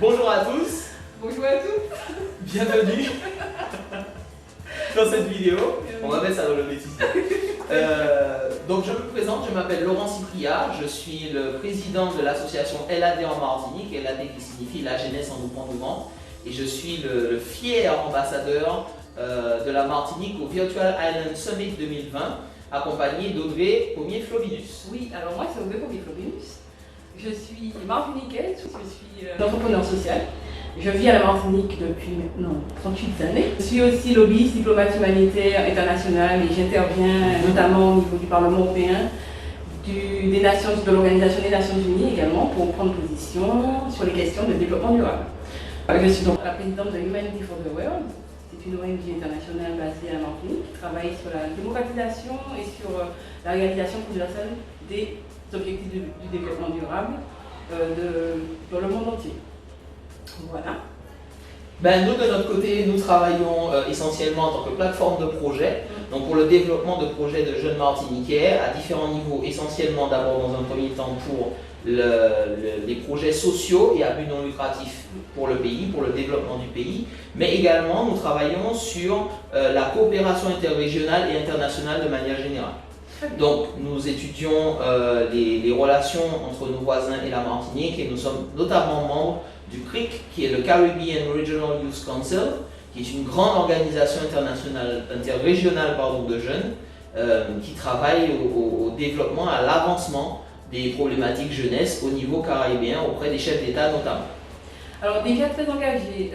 Bonjour à tous. Bonjour à tous. Bienvenue dans cette vidéo. On va mettre ça dans le bêtisier. Donc je me présente, je m'appelle Laurent Cypriat, je suis le président de l'association LAD en Martinique, LAD qui signifie La Jeunesse en nous prend devant, et je suis le fier ambassadeur de la Martinique au Virtual Island Summit 2020, accompagné d'Audrey Pommier-Flovinus. Oui, alors moi c'est Audrey Pommier-Flovinus. Je suis martiniquaise, je suis entrepreneur social. Je vis à la Martinique depuis maintenant 38 années. Je suis aussi lobbyiste, diplomate humanitaire international et j'interviens notamment au niveau du Parlement européen, de l'Organisation des Nations Unies également pour prendre position sur les questions de développement durable. Je suis donc la présidente de Humanity for the World. C'est une ONG internationale basée à la Martinique qui travaille sur la démocratisation et sur la réalisation universelle des objectifs du développement durable dans le monde entier. Voilà. Nous, de notre côté, nous travaillons essentiellement en tant que plateforme de projet, donc pour le développement de projets de jeunes Martiniquais à différents niveaux, essentiellement d'abord dans un premier temps pour les projets sociaux et à but non lucratif pour le pays, pour le développement du pays, mais également nous travaillons sur la coopération interrégionale et internationale de manière générale. Donc nous étudions les relations entre nos voisins et la Martinique et nous sommes notamment membres du CRIC, qui est le Caribbean Regional Youth Council, qui est une grande organisation internationale, interrégionale de jeunes qui travaille au développement, à l'avancement des problématiques jeunesse au niveau caribéen auprès des chefs d'État notamment. Alors déjà très engagé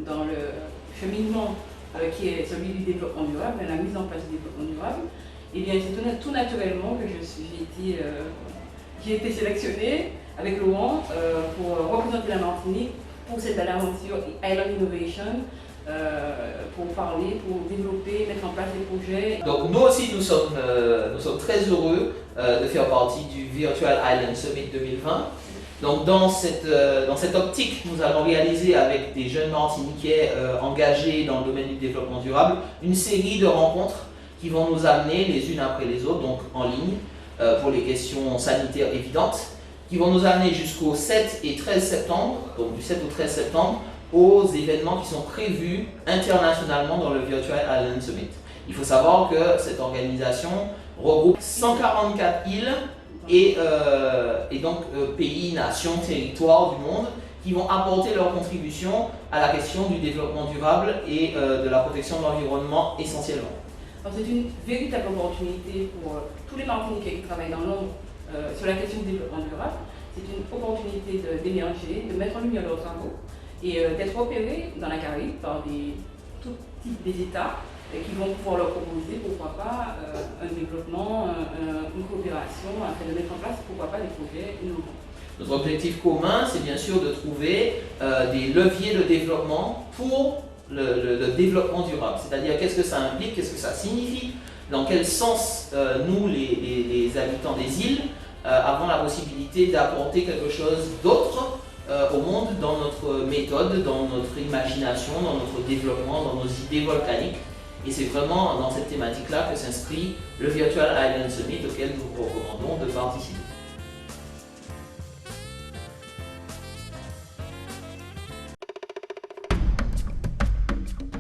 dans le cheminement qui est celui du développement durable, la mise en place du développement durable, et bien c'est tout naturellement que j'ai été sélectionnée avec Laurent pour représenter la Martinique pour cette aventure Island Innovation, pour parler, pour développer, mettre en place des projets. Donc nous aussi nous sommes très heureux de faire partie du Virtual Island Summit 2020. Donc dans cette optique, nous allons réaliser avec des jeunes Martiniquais engagés dans le domaine du développement durable une série de rencontres qui vont nous amener les unes après les autres, donc en ligne, pour les questions sanitaires évidentes, qui vont nous amener jusqu'au 7 et 13 septembre, donc du 7 au 13 septembre, aux événements qui sont prévus internationalement dans le Virtual Island Summit. Il faut savoir que cette organisation regroupe 144 îles et donc pays, nations, territoires du monde qui vont apporter leur contribution à la question du développement durable et de la protection de l'environnement essentiellement. C'est une véritable opportunité pour tous les Martiniquais qui travaillent dans l'ombre sur la question du développement durable. C'est une opportunité d'émerger, de mettre en lumière leurs travaux et d'être opérés dans la Caraïbe par tout type des États qui vont pouvoir leur proposer, pourquoi pas, un développement, une coopération, afin de mettre en place, pourquoi pas, des projets innovants. Notre objectif commun, c'est bien sûr de trouver des leviers de développement pour le développement durable. C'est-à-dire qu'est-ce que ça implique, qu'est-ce que ça signifie, dans quel sens nous, les habitants des îles, avons la possibilité d'apporter quelque chose d'autre au monde dans notre méthode, dans notre imagination, dans notre développement, dans nos idées volcaniques. Et c'est vraiment dans cette thématique-là que s'inscrit le Virtual Island Summit auquel nous vous recommandons de participer.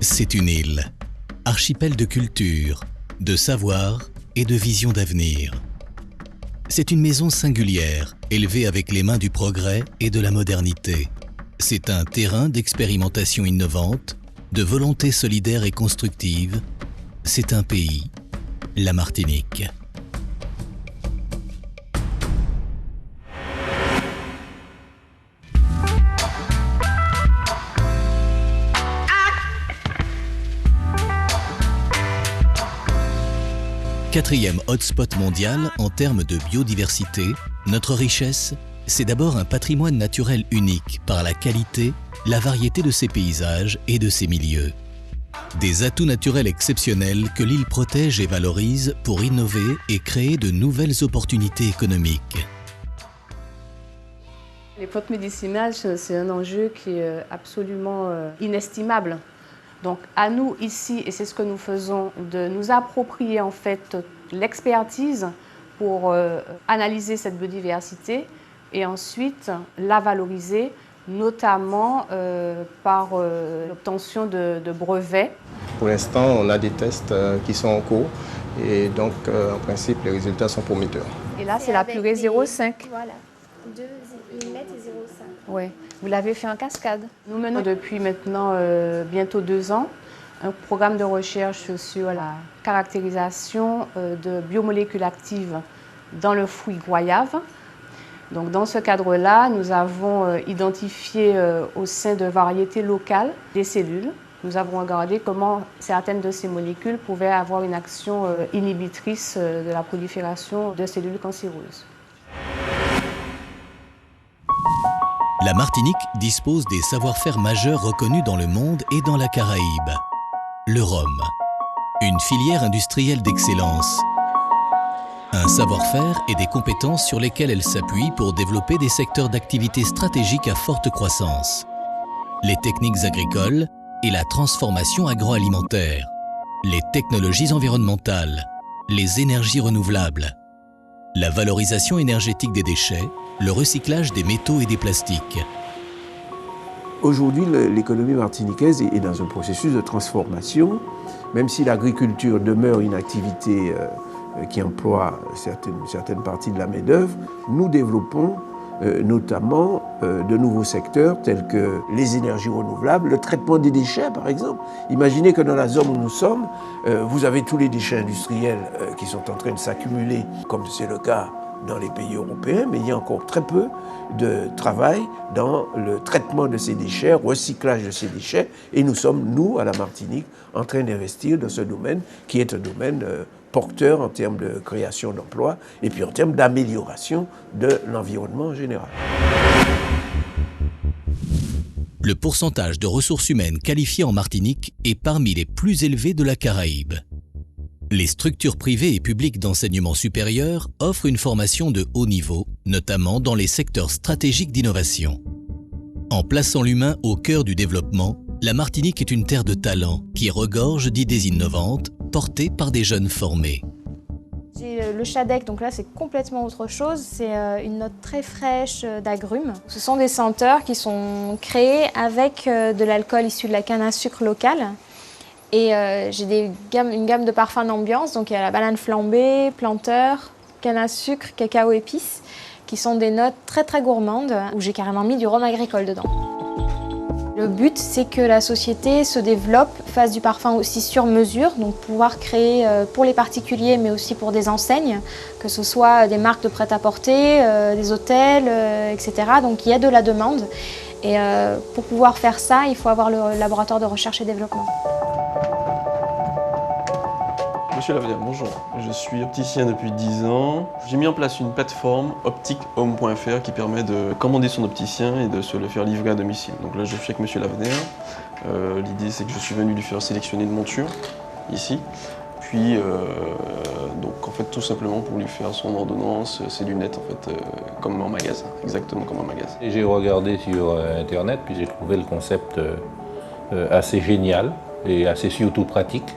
C'est une île, archipel de culture, de savoir et de vision d'avenir. C'est une maison singulière, élevée avec les mains du progrès et de la modernité. C'est un terrain d'expérimentation innovante, de volonté solidaire et constructive. C'est un pays, la Martinique. Quatrième hotspot mondial en termes de biodiversité, notre richesse, c'est d'abord un patrimoine naturel unique par la qualité, la variété de ses paysages et de ses milieux. Des atouts naturels exceptionnels que l'île protège et valorise pour innover et créer de nouvelles opportunités économiques. Les plantes médicinales, c'est un enjeu qui est absolument inestimable. Donc à nous ici, et c'est ce que nous faisons, de nous approprier en fait l'expertise pour analyser cette biodiversité et ensuite la valoriser notamment par l'obtention de brevets. Pour l'instant, on a des tests qui sont en cours et donc en principe les résultats sont prometteurs. Et là, c'est la purée 0,5. Voilà, 2 mm et 0,5. Oui, vous l'avez fait en cascade. Nous menons depuis maintenant bientôt 2 ans un programme de recherche sur la caractérisation de biomolécules actives dans le fruit goyave. Donc, dans ce cadre-là, nous avons identifié au sein de variétés locales des cellules. Nous avons regardé comment certaines de ces molécules pouvaient avoir une action inhibitrice de la prolifération de cellules cancéreuses. La Martinique dispose des savoir-faire majeurs reconnus dans le monde et dans la Caraïbe. Le rhum, une filière industrielle d'excellence. Un savoir-faire et des compétences sur lesquelles elle s'appuie pour développer des secteurs d'activité stratégiques à forte croissance. Les techniques agricoles et la transformation agroalimentaire, les technologies environnementales, les énergies renouvelables, la valorisation énergétique des déchets, le recyclage des métaux et des plastiques. Aujourd'hui, l'économie martiniquaise est dans un processus de transformation, même si l'agriculture demeure une activité qui emploie certaines parties de la main-d'œuvre. Nous développons notamment de nouveaux secteurs tels que les énergies renouvelables, le traitement des déchets par exemple. Imaginez que dans la zone où nous sommes, vous avez tous les déchets industriels qui sont en train de s'accumuler, comme c'est le cas dans les pays européens, mais il y a encore très peu de travail dans le traitement de ces déchets, recyclage de ces déchets, et nous sommes, nous, à la Martinique, en train d'investir dans ce domaine qui est un domaine porteur en termes de création d'emplois et puis en termes d'amélioration de l'environnement en général. Le pourcentage de ressources humaines qualifiées en Martinique est parmi les plus élevés de la Caraïbe. Les structures privées et publiques d'enseignement supérieur offrent une formation de haut niveau, notamment dans les secteurs stratégiques d'innovation. En plaçant l'humain au cœur du développement, la Martinique est une terre de talent qui regorge d'idées innovantes portées par des jeunes formés. J'ai le Chadec, donc là c'est complètement autre chose, c'est une note très fraîche d'agrumes. Ce sont des senteurs qui sont créés avec de l'alcool issu de la canne à sucre locale. Et j'ai une gamme de parfums d'ambiance, donc il y a la banane flambée, planteur, canne à sucre, cacao épices, qui sont des notes très très gourmandes, où j'ai carrément mis du rhum agricole dedans. Le but, c'est que la société se développe, fasse du parfum aussi sur mesure, donc pouvoir créer pour les particuliers, mais aussi pour des enseignes, que ce soit des marques de prêt-à-porter, des hôtels, etc. Donc il y a de la demande. Et pour pouvoir faire ça, il faut avoir le laboratoire de recherche et développement. Monsieur Lavenir, bonjour. Je suis opticien depuis 10 ans. J'ai mis en place une plateforme optiquehome.fr qui permet de commander son opticien et de se le faire livrer à domicile. Donc là, je suis avec Monsieur Lavenir. L'idée, c'est que je suis venu lui faire sélectionner une monture, ici. Puis, donc en fait, tout simplement pour lui faire son ordonnance, ses lunettes, en fait, comme en magasin, exactement comme en magasin. J'ai regardé sur Internet, puis j'ai trouvé le concept assez génial et assez surtout pratique.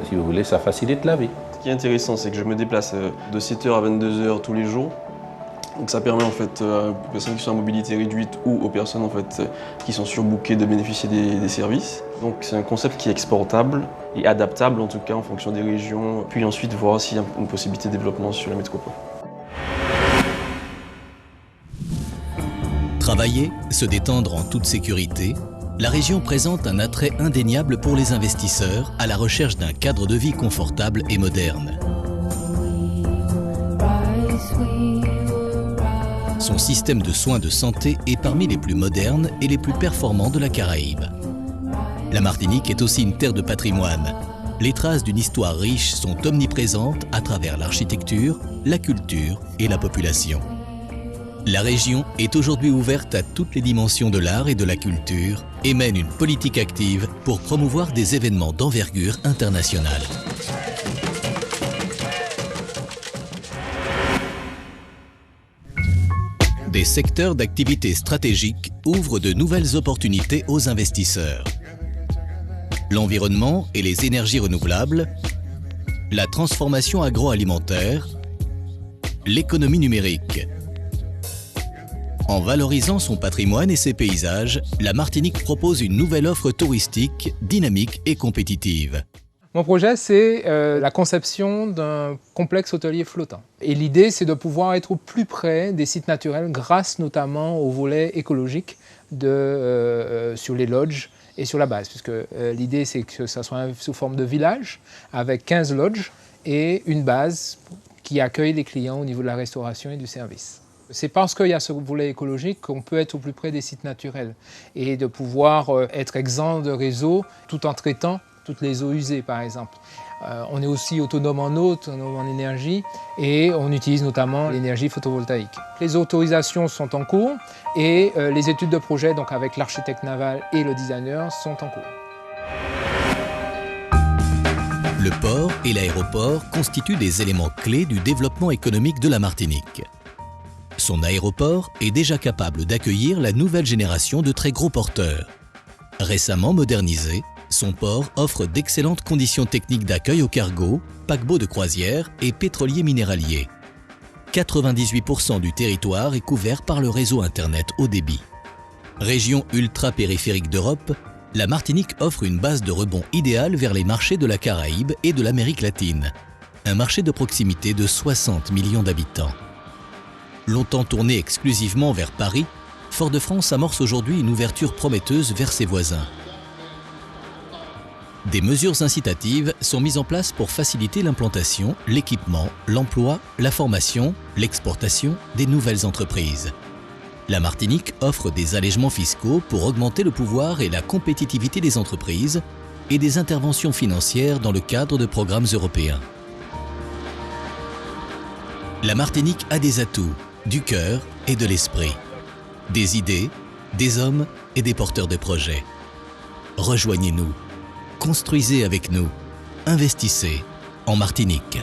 Si vous voulez, ça facilite la vie. Ce qui est intéressant, c'est que je me déplace de 7h à 22h tous les jours. Donc ça permet en fait aux personnes qui sont à mobilité réduite ou aux personnes en fait qui sont surbookées de bénéficier des services. Donc c'est un concept qui est exportable et adaptable en tout cas en fonction des régions. Puis ensuite voir s'il y a une possibilité de développement sur la métropole. Travailler, se détendre en toute sécurité, la région présente un attrait indéniable pour les investisseurs à la recherche d'un cadre de vie confortable et moderne. Son système de soins de santé est parmi les plus modernes et les plus performants de la Caraïbe. La Martinique est aussi une terre de patrimoine. Les traces d'une histoire riche sont omniprésentes à travers l'architecture, la culture et la population. La région est aujourd'hui ouverte à toutes les dimensions de l'art et de la culture et mène une politique active pour promouvoir des événements d'envergure internationale. Des secteurs d'activité stratégiques ouvrent de nouvelles opportunités aux investisseurs. L'environnement et les énergies renouvelables, la transformation agroalimentaire, l'économie numérique. En valorisant son patrimoine et ses paysages, la Martinique propose une nouvelle offre touristique, dynamique et compétitive. Mon projet, c'est la conception d'un complexe hôtelier flottant. Et l'idée, c'est de pouvoir être au plus près des sites naturels grâce notamment au volet écologique sur les lodges et sur la base. Puisque l'idée, c'est que ça soit sous forme de village avec 15 lodges et une base qui accueille les clients au niveau de la restauration et du service. C'est parce qu'il y a ce volet écologique qu'on peut être au plus près des sites naturels et de pouvoir être exempt de réseau tout en traitant toutes les eaux usées, par exemple. On est aussi autonome en eau, autonome en énergie et on utilise notamment l'énergie photovoltaïque. Les autorisations sont en cours et les études de projet, donc avec l'architecte naval et le designer, sont en cours. Le port et l'aéroport constituent des éléments clés du développement économique de la Martinique. Son aéroport est déjà capable d'accueillir la nouvelle génération de très gros porteurs. Récemment modernisé, son port offre d'excellentes conditions techniques d'accueil aux cargos, paquebots de croisière et pétroliers minéraliers. 98% du territoire est couvert par le réseau Internet haut débit. Région ultra-périphérique d'Europe, la Martinique offre une base de rebond idéale vers les marchés de la Caraïbe et de l'Amérique latine. Un marché de proximité de 60 millions d'habitants. Longtemps tourné exclusivement vers Paris, Fort-de-France amorce aujourd'hui une ouverture prometteuse vers ses voisins. Des mesures incitatives sont mises en place pour faciliter l'implantation, l'équipement, l'emploi, la formation, l'exportation des nouvelles entreprises. La Martinique offre des allègements fiscaux pour augmenter le pouvoir et la compétitivité des entreprises et des interventions financières dans le cadre de programmes européens. La Martinique a des atouts, du cœur et de l'esprit, des idées, des hommes et des porteurs de projets. Rejoignez-nous, construisez avec nous, investissez en Martinique.